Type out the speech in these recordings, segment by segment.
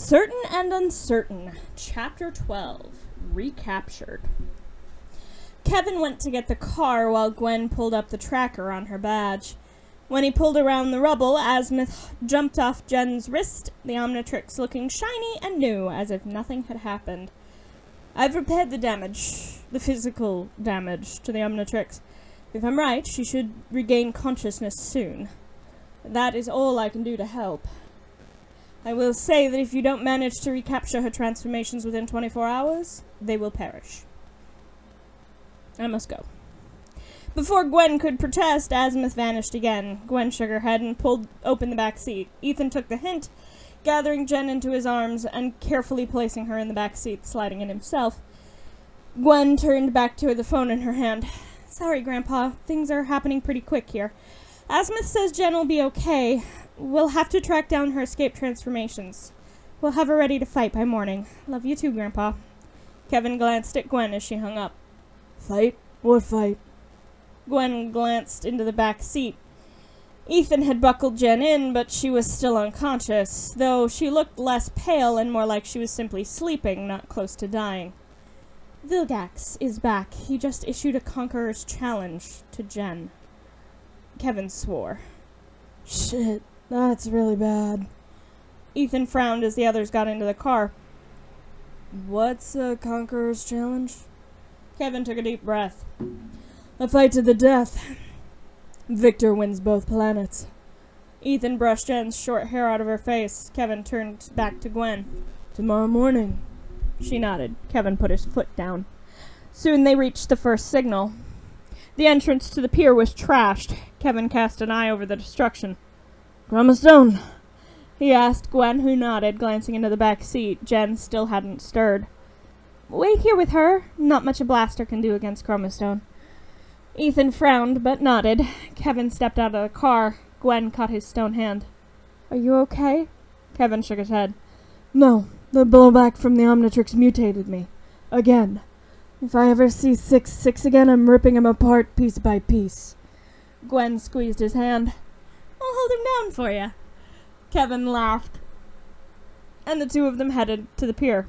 Certain and Uncertain, Chapter 12, Recaptured. Kevin went to get the car while Gwen pulled up the tracker on her badge. When he pulled around the rubble, Azimuth jumped off Jen's wrist, the Omnitrix looking shiny and new, as if nothing had happened. I've repaired the damage, the physical damage, to the Omnitrix. If I'm right, she should regain consciousness soon. That is all I can do to help. I will say that if you don't manage to recapture her transformations within 24 hours, they will perish. I must go. Before Gwen could protest, Azimuth vanished again. Gwen shook her head and pulled open the back seat. Ethan took the hint, gathering Jen into his arms and carefully placing her in the back seat, sliding in himself. Gwen turned back to the phone in her hand. Sorry, Grandpa. Things are happening pretty quick here. Azimuth says Jen will be okay. We'll have to track down her escape transformations. We'll have her ready to fight by morning. Love you too, Grandpa. Kevin glanced at Gwen as she hung up. Fight? What fight? Gwen glanced into the back seat. Ethan had buckled Jen in, but she was still unconscious, though she looked less pale and more like she was simply sleeping, not close to dying. Vilgax is back. He just issued a Conqueror's challenge to Jen. Kevin swore. Shit, that's really bad. Ethan frowned as the others got into the car. What's a Conqueror's challenge? Kevin took a deep breath. A fight to the death. Victor wins both planets. Ethan brushed Jen's short hair out of her face. Kevin turned back to Gwen. Tomorrow morning. She nodded. Kevin put his foot down. Soon they reached the first signal. The entrance to the pier was trashed. Kevin cast an eye over the destruction. Grandma Stone, he asked Gwen, who nodded, glancing into the back seat. Jen still hadn't stirred. Wait here with her. Not much a blaster can do against Chromastone. Ethan frowned, but nodded. Kevin stepped out of the car. Gwen caught his stone hand. Are you okay? Kevin shook his head. No, the blowback from the Omnitrix mutated me. Again. If I ever see 6-6 again, I'm ripping him apart piece by piece. Gwen squeezed his hand. I'll hold him down for you. Kevin laughed, and the two of them headed to the pier.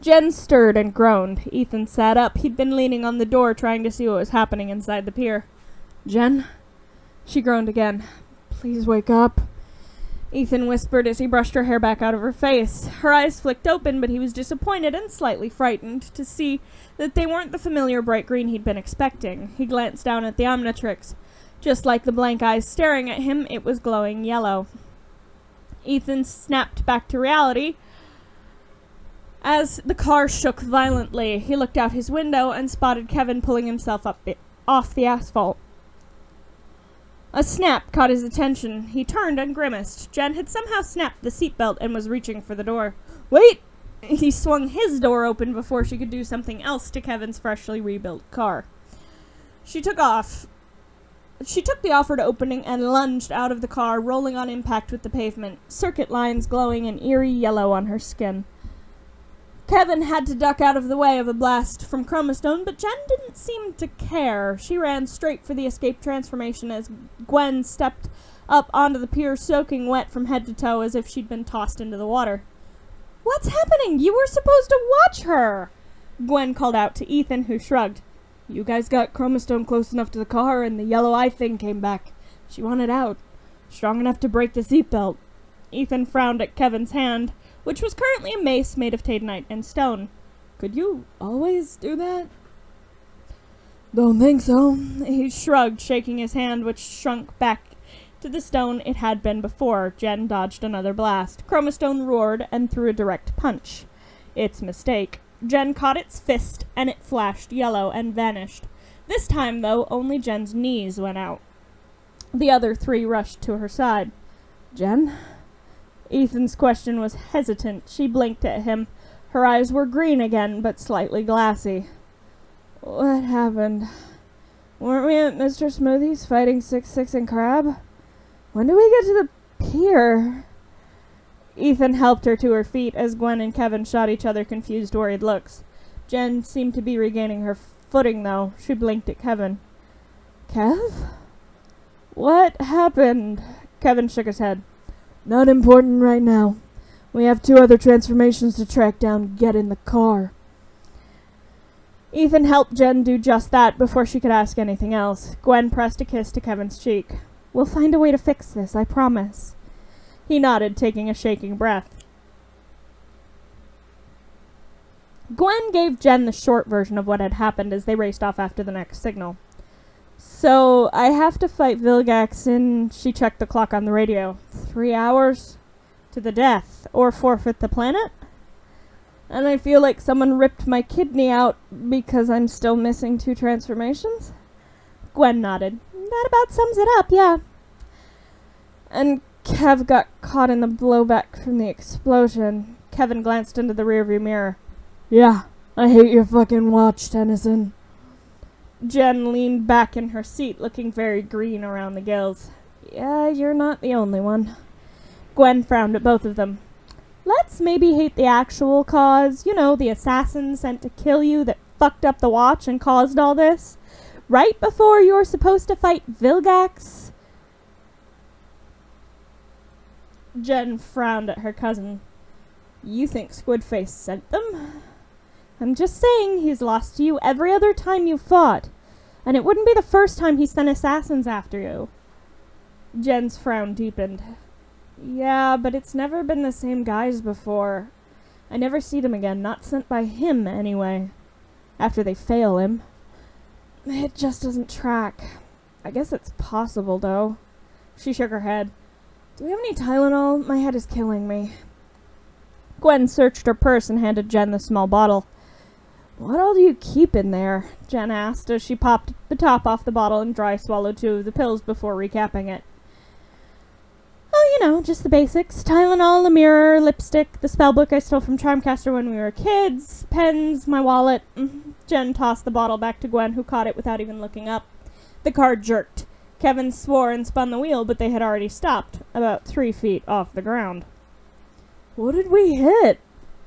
Jen stirred and groaned. Ethan sat up. He'd been leaning on the door, trying to see what was happening inside the pier. Jen? She groaned again. Please wake up. Ethan whispered as he brushed her hair back out of her face. Her eyes flicked open, but he was disappointed and slightly frightened to see that they weren't the familiar bright green he'd been expecting. He glanced down at the Omnitrix. Just like the blank eyes staring at him, it was glowing yellow. Ethan snapped back to reality as the car shook violently. He looked out his window and spotted Kevin pulling himself up off the asphalt. A snap caught his attention. He turned and grimaced. Jen had somehow snapped the seatbelt and was reaching for the door. Wait! He swung his door open before she could do something else to Kevin's freshly rebuilt car. She took the offered opening and lunged out of the car, rolling on impact with the pavement, circuit lines glowing an eerie yellow on her skin. Kevin had to duck out of the way of a blast from Chromastone, but Jen didn't seem to care. She ran straight for the escape transformation as Gwen stepped up onto the pier, soaking wet from head to toe as if she'd been tossed into the water. What's happening? You were supposed to watch her! Gwen called out to Ethan, who shrugged. You guys got Chromastone close enough to the car, and the yellow eye thing came back. She wanted out. Strong enough to break the seatbelt. Ethan frowned at Kevin's hand, which was currently a mace made of tadenite and stone. Could you always do that? Don't think so. He shrugged, shaking his hand, which shrunk back to the stone it had been before. Jen dodged another blast. Chromastone roared and threw a direct punch. Its mistake. Jen caught its fist, and it flashed yellow and vanished. This time, though, only Jen's knees went out. The other three rushed to her side. Jen? Ethan's question was hesitant. She blinked at him. Her eyes were green again, but slightly glassy. What happened? Weren't we at Mr. Smoothie's fighting 6-6 and Crab? When did we get to the pier? Ethan helped her to her feet as Gwen and Kevin shot each other confused, worried looks. Jen seemed to be regaining her footing, though. She blinked at Kevin. Kev? What happened? Kevin shook his head. Not important right now. We have 2 other transformations to track down. Get in the car. Ethan helped Jen do just that before she could ask anything else. Gwen pressed a kiss to Kevin's cheek. We'll find a way to fix this, I promise. He nodded, taking a shaking breath. Gwen gave Jen the short version of what had happened as they raced off after the next signal. So, I have to fight Vilgax in, she checked the clock on the radio, 3 hours to the death, or forfeit the planet? And I feel like someone ripped my kidney out because I'm still missing 2 transformations? Gwen nodded. That about sums it up, yeah. And Kev got caught in the blowback from the explosion. Kevin glanced into the rearview mirror. Yeah, I hate your fucking watch, Tennyson. Jen leaned back in her seat, looking very green around the gills. Yeah, you're not the only one. Gwen frowned at both of them. Let's maybe hate the actual cause. You know, the assassin sent to kill you that fucked up the watch and caused all this. Right before you're supposed to fight Vilgax. Jen frowned at her cousin. You think Squidface sent them? I'm just saying he's lost to you every other time you fought. And it wouldn't be the first time he sent assassins after you. Jen's frown deepened. Yeah, but it's never been the same guys before. I never see them again, not sent by him anyway. After they fail him. It just doesn't track. I guess it's possible, though. She shook her head. Do we have any Tylenol? My head is killing me. Gwen searched her purse and handed Jen the small bottle. What all do you keep in there? Jen asked as she popped the top off the bottle and dry swallowed 2 of the pills before recapping it. Oh, you know, just the basics. Tylenol, a mirror, lipstick, the spellbook I stole from Charmcaster when we were kids, pens, my wallet. Jen tossed the bottle back to Gwen, who caught it without even looking up. The car jerked. Kevin swore and spun the wheel, but they had already stopped, about 3 feet off the ground. What did we hit?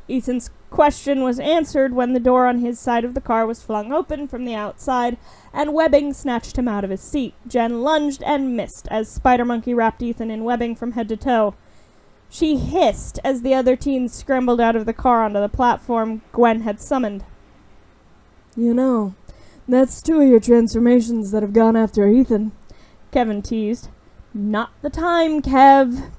Ethan's question was answered when the door on his side of the car was flung open from the outside, and webbing snatched him out of his seat. Jen lunged and missed as Spider Monkey wrapped Ethan in webbing from head to toe. She hissed as the other teens scrambled out of the car onto the platform Gwen had summoned. You know, that's 2 of your transformations that have gone after Ethan, Kevin teased. Not the time, Kev.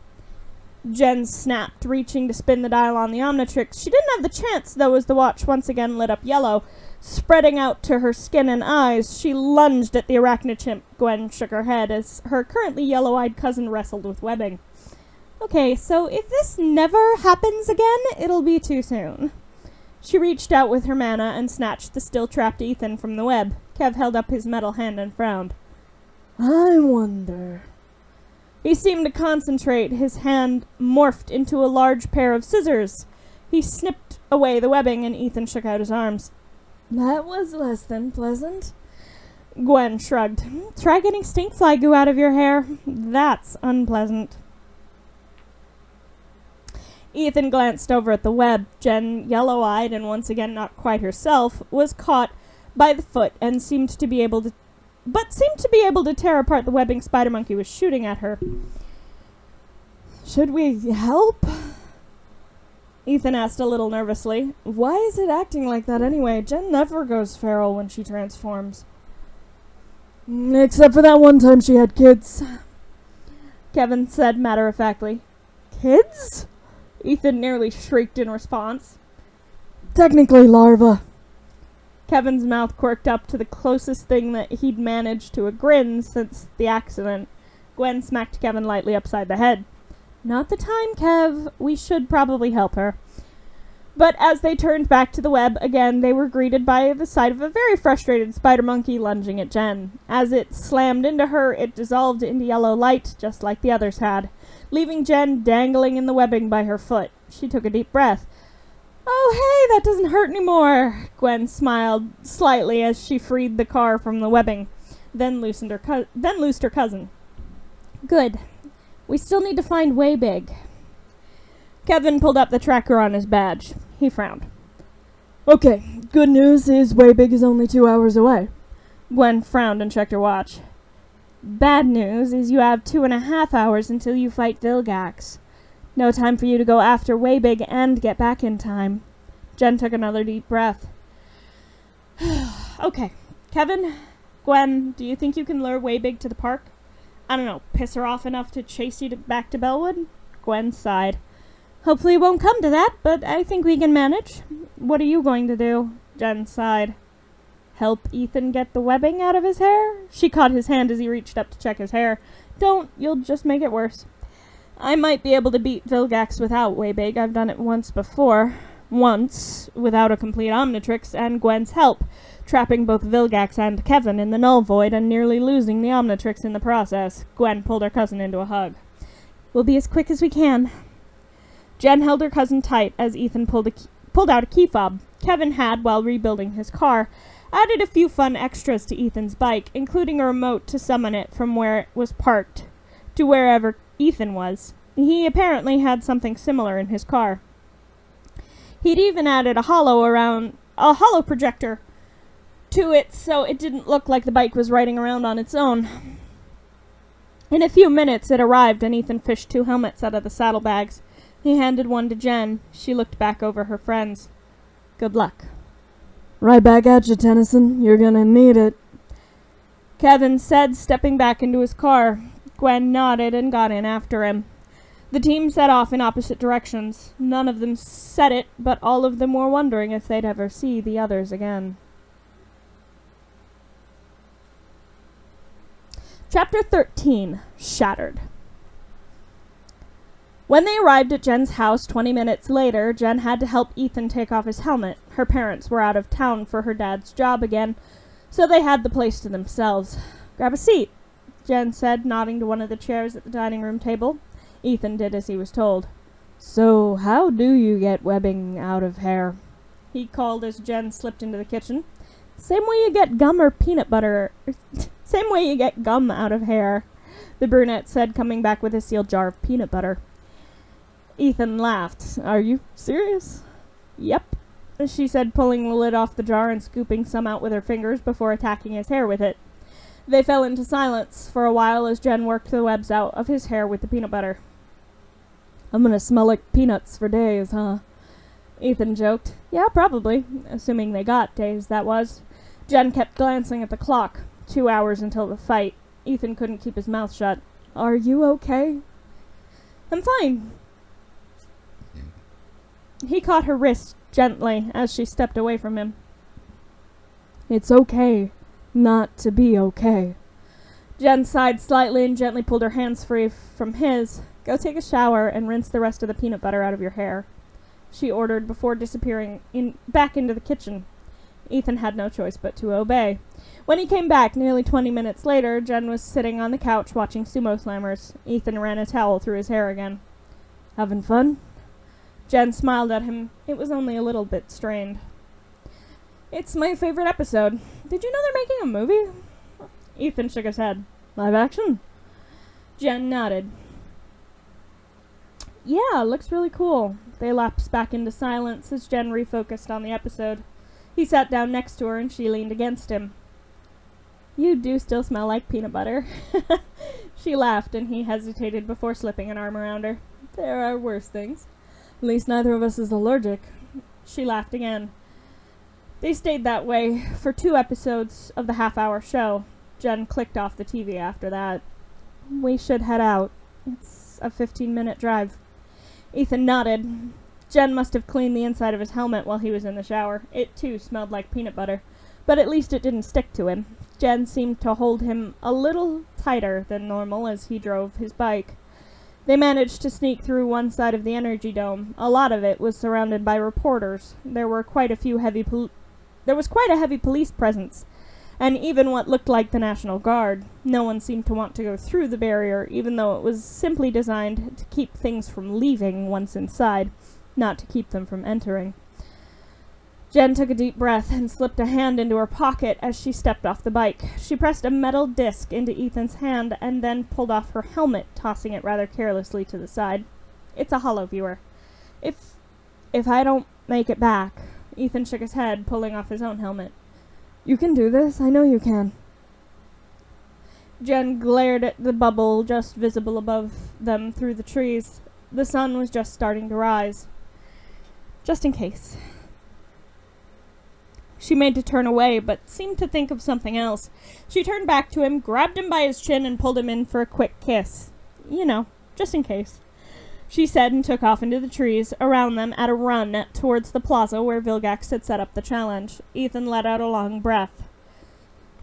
Jen snapped, reaching to spin the dial on the Omnitrix. She didn't have the chance, though, as the watch once again lit up yellow. Spreading out to her skin and eyes, she lunged at the arachnochimp. Gwen shook her head as her currently yellow-eyed cousin wrestled with webbing. Okay, so if this never happens again, it'll be too soon. She reached out with her mana and snatched the still-trapped Ethan from the web. Kev held up his metal hand and frowned. I wonder... He seemed to concentrate. His hand morphed into a large pair of scissors. He snipped away the webbing, and Ethan shook out his arms. That was less than pleasant. Gwen shrugged. Try getting stinkfly goo out of your hair. That's unpleasant. Ethan glanced over at the web. Jen, yellow-eyed and once again not quite herself, was caught by the foot and seemed to be able to tear apart the webbing Spider Monkey was shooting at her. Should we help? Ethan asked a little nervously. Why is it acting like that anyway? Jen never goes feral when she transforms. Except for that one time she had kids. Kevin said matter-of-factly. Kids? Ethan nearly shrieked in response. Technically larvae. Kevin's mouth quirked up to the closest thing that he'd managed to a grin since the accident. Gwen smacked Kevin lightly upside the head. Not the time, Kev. We should probably help her. But as they turned back to the web again, they were greeted by the sight of a very frustrated Spider Monkey lunging at Jen. As it slammed into her, it dissolved into yellow light, just like the others had, leaving Jen dangling in the webbing by her foot. She took a deep breath. Oh, hey, that doesn't hurt anymore. Gwen smiled slightly as she freed the car from the webbing, then loosed her cousin. Good. We still need to find Waybig. Kevin pulled up the tracker on his badge. He frowned. Okay, good news is Waybig is only 2 hours away. Gwen frowned and checked her watch. Bad news is you have 2.5 hours until you fight Vilgax. No time for you to go after Waybig and get back in time. Jen took another deep breath. Okay, Kevin, Gwen, do you think you can lure Waybig to the park? I don't know, piss her off enough to chase you back to Bellwood? Gwen sighed. Hopefully it won't come to that, but I think we can manage. What are you going to do? Jen sighed. Help Ethan get the webbing out of his hair? She caught his hand as he reached up to check his hair. Don't, you'll just make it worse. I might be able to beat Vilgax without Waybig. I've done it once before. Once, without a complete Omnitrix and Gwen's help, trapping both Vilgax and Kevin in the null void and nearly losing the Omnitrix in the process. Gwen pulled her cousin into a hug. We'll be as quick as we can. Jen held her cousin tight as Ethan pulled out a key fob. Kevin had, while rebuilding his car, added a few fun extras to Ethan's bike, including a remote to summon it from where it was parked to wherever Ethan was. He apparently had something similar in his car. He'd even added a hollow projector to it so it didn't look like the bike was riding around on its own. In a few minutes it arrived and Ethan fished 2 helmets out of the saddlebags. He handed one to Jen. She looked back over her friends. Good luck. Right back at you, Tennyson. You're gonna need it. Kevin said, stepping back into his car. Gwen nodded and got in after him. The team set off in opposite directions. None of them said it, but all of them were wondering if they'd ever see the others again. Chapter 13. Shattered. When they arrived at Jen's house 20 minutes later, Jen had to help Ethan take off his helmet. Her parents were out of town for her dad's job again, so they had the place to themselves. Grab a seat, Jen said, nodding to one of the chairs at the dining room table. Ethan did as he was told. So, how do you get webbing out of hair? He called as Jen slipped into the kitchen. Same way you get gum or peanut butter. Same way you get gum out of hair, the brunette said, coming back with a sealed jar of peanut butter. Ethan laughed. Are you serious? Yep, she said, pulling the lid off the jar and scooping some out with her fingers before attacking his hair with it. They fell into silence for a while as Jen worked the webs out of his hair with the peanut butter. I'm gonna smell like peanuts for days, huh? Ethan joked. Yeah, probably, assuming they got days, that was. Jen kept glancing at the clock. 2 hours until the fight. Ethan couldn't keep his mouth shut. Are you okay? I'm fine. He caught her wrist gently as she stepped away from him. It's okay not to be okay. Jen sighed slightly and gently pulled her hands free from his. Go take a shower and rinse the rest of the peanut butter out of your hair, she ordered before disappearing back into the kitchen. Ethan had no choice but to obey. When he came back nearly 20 minutes later, Jen was sitting on the couch watching sumo slammers. Ethan ran a towel through his hair again. Having fun? Jen smiled at him. It was only a little bit strained. It's my favorite episode. Did you know they're making a movie? Ethan shook his head. Live action? Jen nodded. Yeah, looks really cool. They lapsed back into silence as Jen refocused on the episode. He sat down next to her and she leaned against him. You do still smell like peanut butter. She laughed and he hesitated before slipping an arm around her. There are worse things. At least neither of us is allergic. She laughed again. They stayed that way for 2 episodes of the half-hour show. Jen clicked off the TV after that. We should head out. It's a 15-minute drive. Ethan nodded. Jen must have cleaned the inside of his helmet while he was in the shower. It, too, smelled like peanut butter. But at least it didn't stick to him. Jen seemed to hold him a little tighter than normal as he drove his bike. They managed to sneak through one side of the energy dome. A lot of it was surrounded by reporters. There was quite a heavy police presence, and even what looked like the National Guard. No one seemed to want to go through the barrier, even though it was simply designed to keep things from leaving once inside, not to keep them from entering. Jen took a deep breath and slipped a hand into her pocket as she stepped off the bike. She pressed a metal disc into Ethan's hand and then pulled off her helmet, tossing it rather carelessly to the side. It's a holo viewer. If I don't make it back, Ethan shook his head, pulling off his own helmet. You can do this. I know you can. Jen glared at the bubble just visible above them through the trees. The sun was just starting to rise. Just in case. She made to turn away, but seemed to think of something else. She turned back to him, grabbed him by his chin, and pulled him in for a quick kiss. You know, just in case. She said and took off into the trees, around them at a run towards the plaza where Vilgax had set up the challenge. Ethan let out a long breath.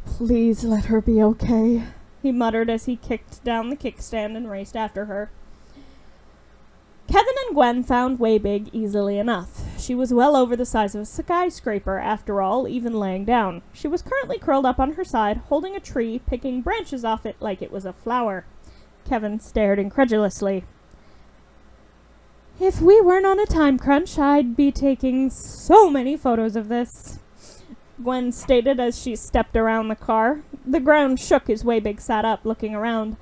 Please let her be okay, he muttered as he kicked down the kickstand and raced after her. Kevin and Gwen found Waybig easily enough. She was well over the size of a skyscraper, after all, even laying down. She was currently curled up on her side, holding a tree, picking branches off it like it was a flower. Kevin stared incredulously. If we weren't on a time crunch, I'd be taking so many photos of this, Gwen stated as she stepped around the car. The ground shook as Waybig sat up, looking around.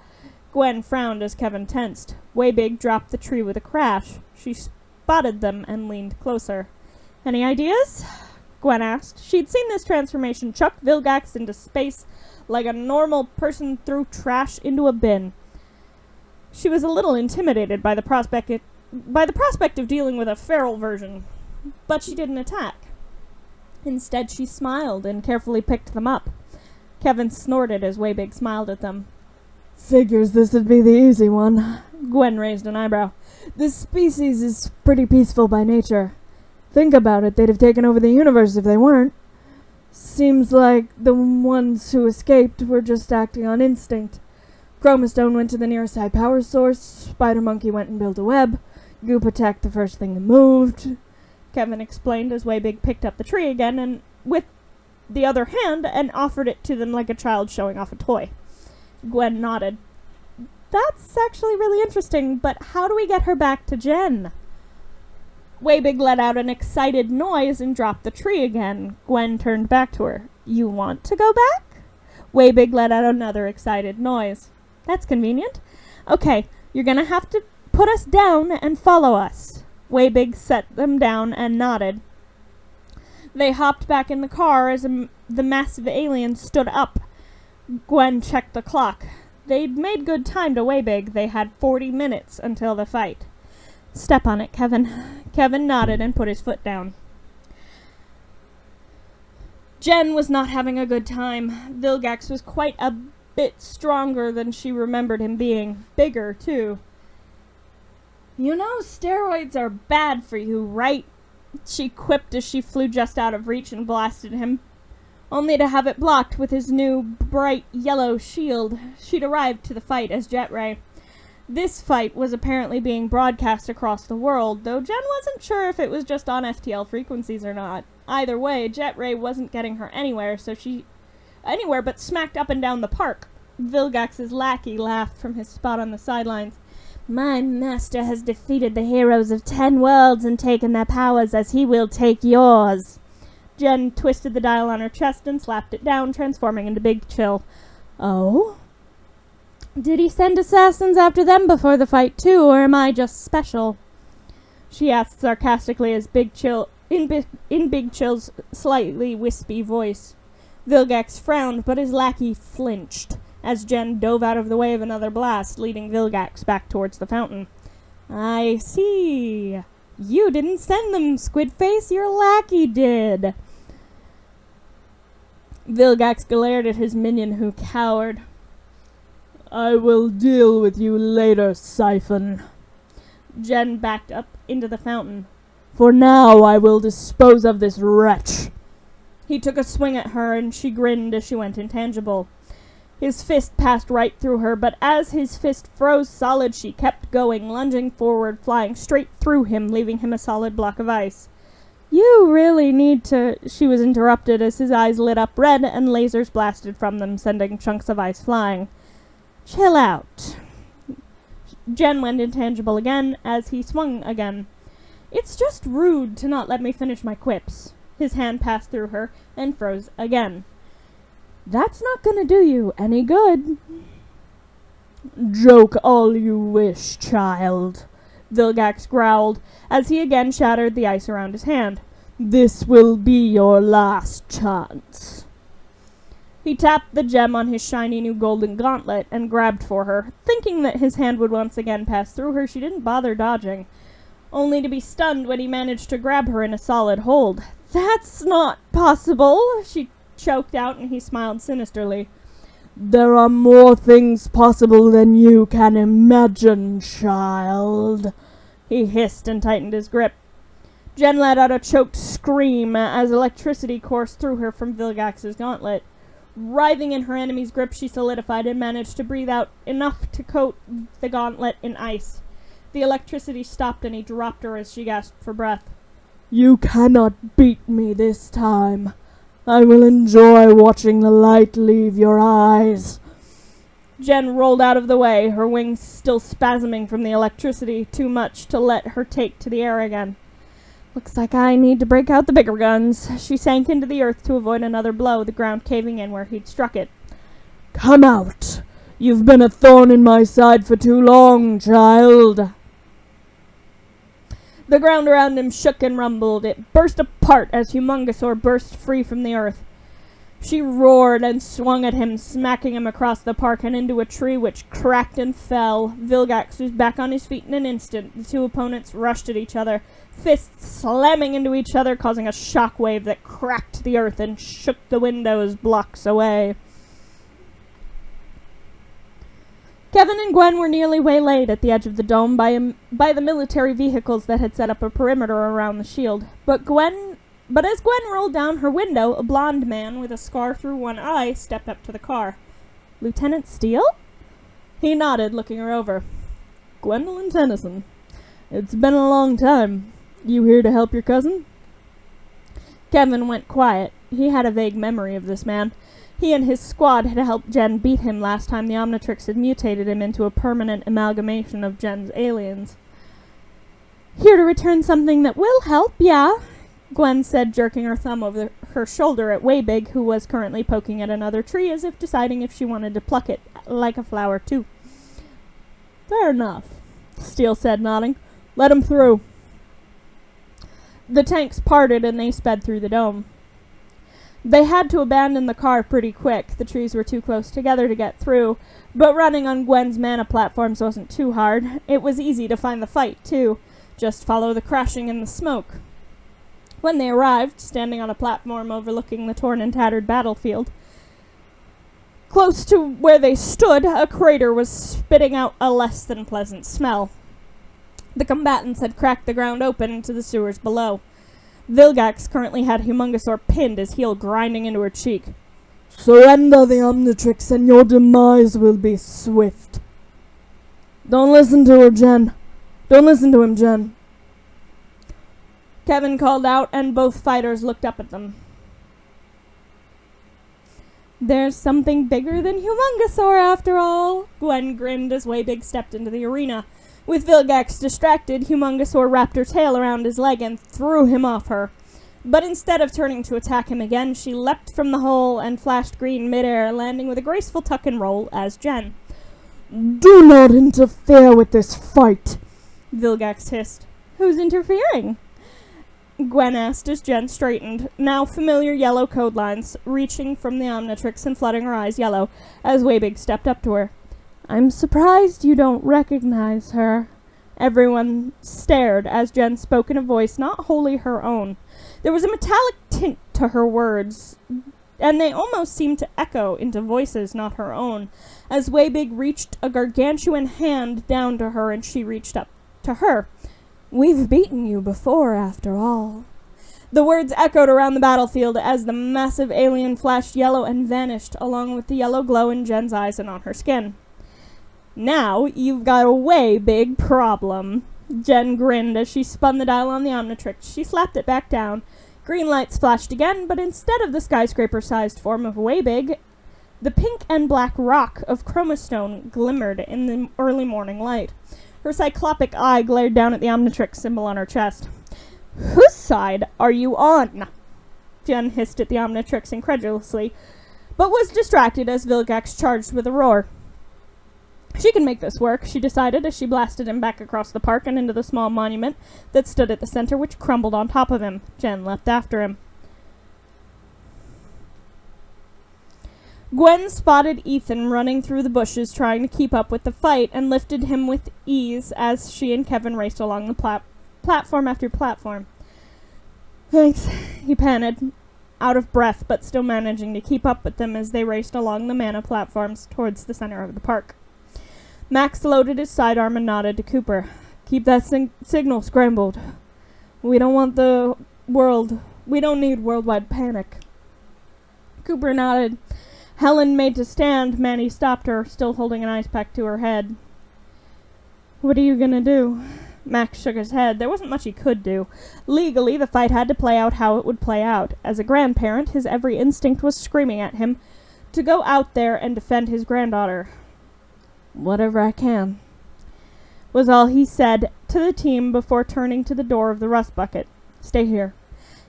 Gwen frowned as Kevin tensed. Waybig dropped the tree with a crash. She spotted them and leaned closer. Any ideas? Gwen asked. She'd seen this transformation chuck Vilgax into space like a normal person threw trash into a bin. She was a little intimidated by the prospect of dealing with a feral version, but she didn't attack. Instead, she smiled and carefully picked them up. Kevin snorted as Waybig smiled at them. Figures this'd be the easy one. Gwen raised an eyebrow. This species is pretty peaceful by nature. Think about it, they'd have taken over the universe if they weren't. Seems like the ones who escaped were just acting on instinct. Chromastone went to the nearest high power source, Spider Monkey went and built a web, Goop attacked the first thing that moved, Kevin explained as Waybig picked up the tree again and with the other hand and offered it to them like a child showing off a toy. Gwen nodded. That's actually really interesting, but how do we get her back to Jen? Waybig let out an excited noise and dropped the tree again. Gwen turned back to her. You want to go back? Waybig let out another excited noise. That's convenient. Okay, you're gonna have to put us down and follow us. Waybig set them down and nodded. They hopped back in the car as the massive alien stood up. Gwen checked the clock. They'd made good time to Waybig. They had 40 minutes until the fight. Step on it, Kevin. Kevin nodded and put his foot down. Jen was not having a good time. Vilgax was quite a bit stronger than she remembered him being. Bigger, too. You know, steroids are bad for you, right? She quipped as she flew just out of reach and blasted him, only to have it blocked with his new bright yellow shield. She'd arrived to the fight as Jetray. This fight was apparently being broadcast across the world, though Jen wasn't sure if it was just on FTL frequencies or not. Either way, Jetray wasn't getting her anywhere but smacked up and down the park. Vilgax's lackey laughed from his spot on the sidelines. My master has defeated the heroes of 10 worlds and taken their powers as he will take yours. Jen twisted the dial on her chest and slapped it down, transforming into Big Chill. Oh? Did he send assassins after them before the fight too, or am I just special? She asked sarcastically as Big Chill in Big Chill's slightly wispy voice. Vilgax frowned, but his lackey flinched as Jen dove out of the way of another blast, leading Vilgax back towards the fountain. I see. You didn't send them, Squidface. Your lackey did. Vilgax glared at his minion, who cowered. I will deal with you later, Siphon. Jen backed up into the fountain. For now, I will dispose of this wretch. He took a swing at her, and she grinned as she went intangible. His fist passed right through her, but as his fist froze solid, she kept going, lunging forward, flying straight through him, leaving him a solid block of ice. You really need to... She was interrupted as his eyes lit up red and lasers blasted from them, sending chunks of ice flying. Chill out. Jen went intangible again as he swung again. It's just rude to not let me finish my quips. His hand passed through her and froze again. That's not gonna do you any good. Joke all you wish, child, Vilgax growled as he again shattered the ice around his hand. This will be your last chance. He tapped the gem on his shiny new golden gauntlet and grabbed for her. Thinking that his hand would once again pass through her, she didn't bother dodging, only to be stunned when he managed to grab her in a solid hold. "That's not possible," she choked out, and he smiled sinisterly. "There are more things possible than you can imagine, child," he hissed and tightened his grip. Jen let out a choked scream as electricity coursed through her from Vilgax's gauntlet. Writhing in her enemy's grip, she solidified and managed to breathe out enough to coat the gauntlet in ice. The electricity stopped and he dropped her as she gasped for breath. "You cannot beat me this time. I will enjoy watching the light leave your eyes." Jen rolled out of the way, her wings still spasming from the electricity, too much to let her take to the air again. "Looks like I need to break out the bigger guns." She sank into the earth to avoid another blow, the ground caving in where he'd struck it. "Come out! You've been a thorn in my side for too long, child." The ground around him shook and rumbled. It burst apart as Humongosaur burst free from the earth. She roared and swung at him, smacking him across the park and into a tree which cracked and fell. Vilgax was back on his feet in an instant. The two opponents rushed at each other, fists slamming into each other, causing a shock wave that cracked the earth and shook the windows blocks away. Kevin and Gwen were nearly waylaid at the edge of the dome by the military vehicles that had set up a perimeter around the shield. But as Gwen rolled down her window, a blond man with a scar through one eye stepped up to the car. "Lieutenant Steele?" He nodded, looking her over. "Gwendolyn Tennyson. It's been a long time. You here to help your cousin?" Kevin went quiet. He had a vague memory of this man. He and his squad had helped Jen beat him last time the Omnitrix had mutated him into a permanent amalgamation of Jen's aliens. "Here to return something that will help, yeah," Gwen said, jerking her thumb over her shoulder at Waybig, who was currently poking at another tree as if deciding if she wanted to pluck it like a flower too. "Fair enough," Steele said, nodding. "Let him through." The tanks parted and they sped through the dome. They had to abandon the car pretty quick. The trees were too close together to get through, but running on Gwen's mana platforms wasn't too hard. It was easy to find the fight, too. Just follow the crashing and the smoke. When they arrived, standing on a platform overlooking the torn and tattered battlefield, close to where they stood, a crater was spitting out a less than pleasant smell. The combatants had cracked the ground open into the sewers below. Vilgax currently had Humongosaur pinned, his heel grinding into her cheek. "Surrender the Omnitrix and your demise will be swift." "Don't listen to her, Jen. Don't listen to him, Jen." Kevin called out, and both fighters looked up at them. "There's something bigger than Humongosaur after all," Gwen grinned as Waybig stepped into the arena. With Vilgax distracted, Humongosaur wrapped her tail around his leg and threw him off her. But instead of turning to attack him again, she leapt from the hole and flashed green midair, landing with a graceful tuck and roll as Jen. "Do not interfere with this fight," Vilgax hissed. "Who's interfering?" Gwen asked as Jen straightened, now familiar yellow code lines reaching from the Omnitrix and flooding her eyes yellow, as Waybig stepped up to her. "I'm surprised you don't recognize her." Everyone stared as Jen spoke in a voice not wholly her own. There was a metallic tint to her words, and they almost seemed to echo into voices not her own, as Waybig reached a gargantuan hand down to her and she reached up to her. "We've beaten you before, after all." The words echoed around the battlefield as the massive alien flashed yellow and vanished, along with the yellow glow in Jen's eyes and on her skin. "Now you've got a way big problem." Jen grinned as she spun the dial on the Omnitrix. She slapped it back down. Green lights flashed again, but instead of the skyscraper-sized form of Waybig, the pink and black rock of Chromastone glimmered in the early morning light. Her cyclopic eye glared down at the Omnitrix symbol on her chest. "Whose side are you on?" Jen hissed at the Omnitrix incredulously, but was distracted as Vilgax charged with a roar. She can make this work, she decided as she blasted him back across the park and into the small monument that stood at the center, which crumbled on top of him. Jen leapt after him. Gwen spotted Ethan running through the bushes trying to keep up with the fight and lifted him with ease as she and Kevin raced along the platform after platform. Thanks. He panted, out of breath but still managing to keep up with them as they raced along the mana platforms towards the center of the park. Max loaded his sidearm and nodded to Cooper. Keep that signal scrambled. We don't need worldwide panic. Cooper nodded. Helen made to stand. Manny stopped her, still holding an ice pack to her head. What are you gonna do? Max shook his head. There wasn't much he could do. Legally, the fight had to play out how it would play out. As a grandparent, his every instinct was screaming at him to go out there and defend his granddaughter. Whatever I can, was all he said to the team before turning to the door of the rust bucket. Stay here.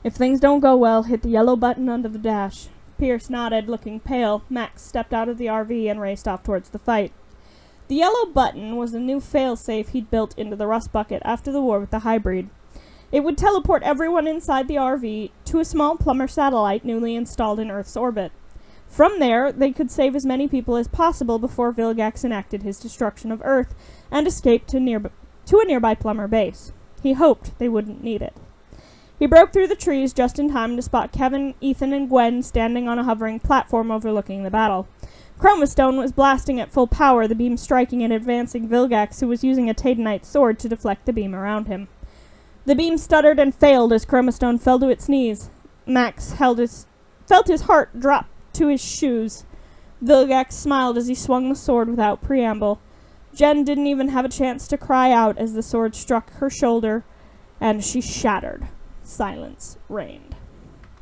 If things don't go well, hit the yellow button under the dash. Pierce nodded, looking pale. Max stepped out of the RV and raced off towards the fight. The yellow button was a new failsafe he'd built into the rust bucket after the war with the Highbreed. It would teleport everyone inside the RV to a small Plumber satellite newly installed in Earth's orbit. From there, they could save as many people as possible before Vilgax enacted his destruction of Earth and escaped to a nearby Plumber base. He hoped they wouldn't need it. He broke through the trees just in time to spot Kevin, Ethan, and Gwen standing on a hovering platform overlooking the battle. Chromastone was blasting at full power, the beam striking and advancing Vilgax, who was using a Tadenite sword to deflect the beam around him. The beam stuttered and failed as Chromastone fell to its knees. Max felt his heart drop to his shoes. Vilgax smiled as he swung the sword without preamble. Jen didn't even have a chance to cry out as the sword struck her shoulder, and she shattered. Silence reigned.